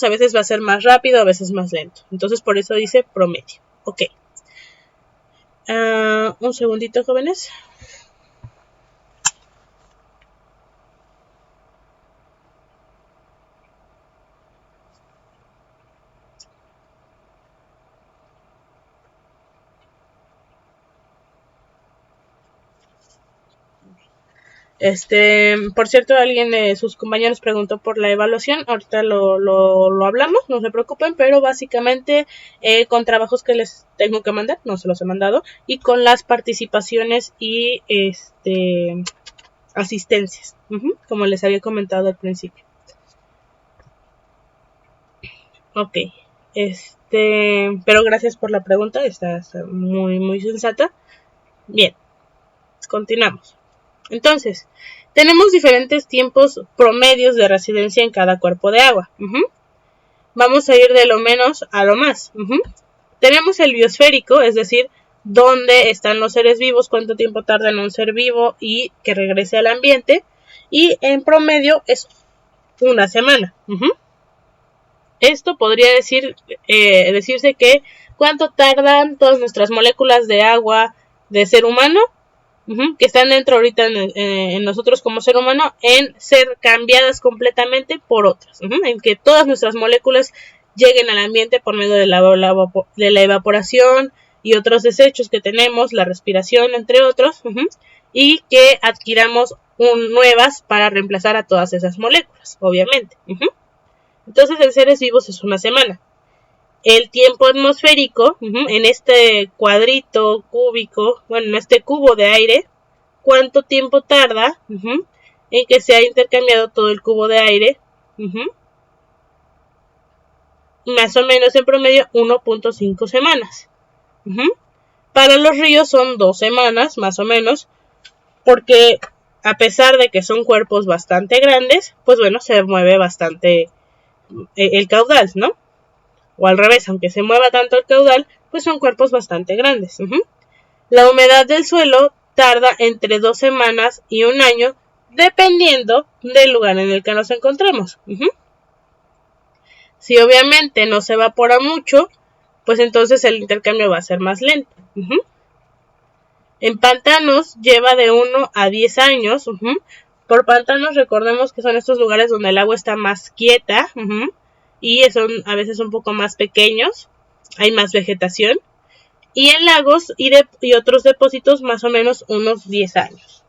[SPEAKER 1] a veces va a ser más rápido, a veces más lento. Entonces por eso dice promedio. Ok. Un segundito, jóvenes. Por cierto, alguien de sus compañeros preguntó por la evaluación. Ahorita lo hablamos, no se preocupen, pero básicamente con trabajos que les tengo que mandar, no se los he mandado, y con las participaciones y asistencias, como les había comentado al principio. Ok, pero gracias por la pregunta, está muy, muy sensata. Bien, continuamos. Entonces, tenemos diferentes tiempos promedios de residencia en cada cuerpo de agua. Vamos a ir de lo menos a lo más. Tenemos el biosférico, es decir, dónde están los seres vivos, cuánto tiempo tarda en un ser vivo y que regrese al ambiente. Y en promedio es una semana. Esto podría decirse que cuánto tardan todas nuestras moléculas de agua de ser humano, que están dentro ahorita en nosotros como ser humano, en ser cambiadas completamente por otras, en que todas nuestras moléculas lleguen al ambiente por medio de la evaporación y otros desechos que tenemos, la respiración, entre otros, y que adquiramos nuevas para reemplazar a todas esas moléculas, obviamente. Entonces en seres vivos es una semana. El tiempo atmosférico, en este cuadrito cúbico, en este cubo de aire, ¿cuánto tiempo tarda en que se ha intercambiado todo el cubo de aire? Más o menos en promedio 1.5 semanas. Para los ríos son 2 semanas, más o menos, porque a pesar de que son cuerpos bastante grandes, pues bueno, se mueve bastante el caudal, ¿no? O al revés, aunque se mueva tanto el caudal, pues son cuerpos bastante grandes. La humedad del suelo tarda entre 2 semanas y un año, dependiendo del lugar en el que nos encontremos. Si obviamente no se evapora mucho, pues entonces el intercambio va a ser más lento. En pantanos lleva de 1 a 10 años. Por pantanos recordemos que son estos lugares donde el agua está más quieta y son a veces un poco más pequeños, hay más vegetación. Y en lagos y otros depósitos más o menos unos 10 años.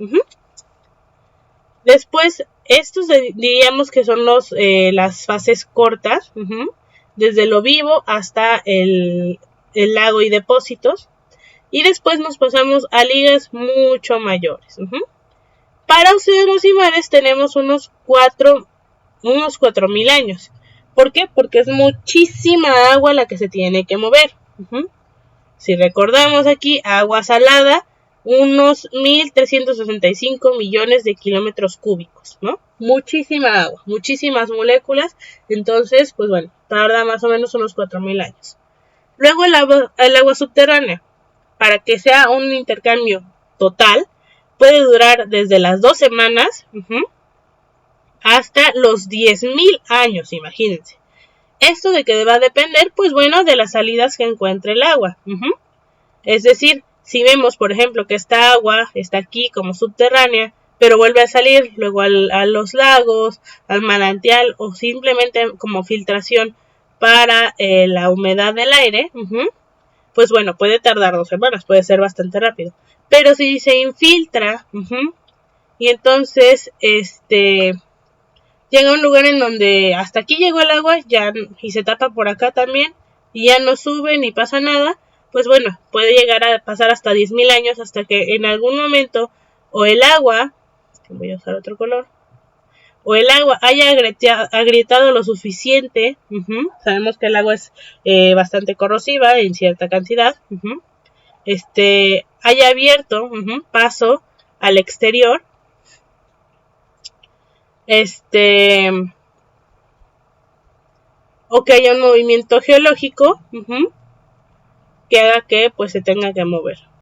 [SPEAKER 1] Después, estos diríamos que son las fases cortas, desde lo vivo hasta el lago y depósitos. y después nos pasamos a ligas mucho mayores. Para océanos y mares tenemos unos 4.000 años. ¿Por qué? Porque es muchísima agua la que se tiene que mover. Si recordamos aquí, agua salada, unos 1.365 millones de kilómetros cúbicos, ¿no? Muchísima agua, muchísimas moléculas, entonces, pues bueno, tarda más o menos unos 4.000 años. Luego el agua subterránea, para que sea un intercambio total, puede durar desde las 2 semanas hasta los 10.000 años, imagínense. Esto de que va a depender, pues bueno, de las salidas que encuentre el agua. Es decir, si vemos, por ejemplo, que esta agua está aquí como subterránea, pero vuelve a salir luego a los lagos, al manantial o simplemente como filtración para la humedad del aire, pues bueno, puede tardar 2 semanas, puede ser bastante rápido. Pero si se infiltra, y entonces llega a un lugar en donde hasta aquí llegó el agua ya, y se tapa por acá también, y ya no sube ni pasa nada, pues bueno, puede llegar a pasar hasta 10.000 años hasta que en algún momento o el agua, voy a usar otro color, o el agua haya agrietado lo suficiente, sabemos que el agua es bastante corrosiva en cierta cantidad, haya abierto paso al exterior, o que haya un movimiento geológico que haga que pues se tenga que mover.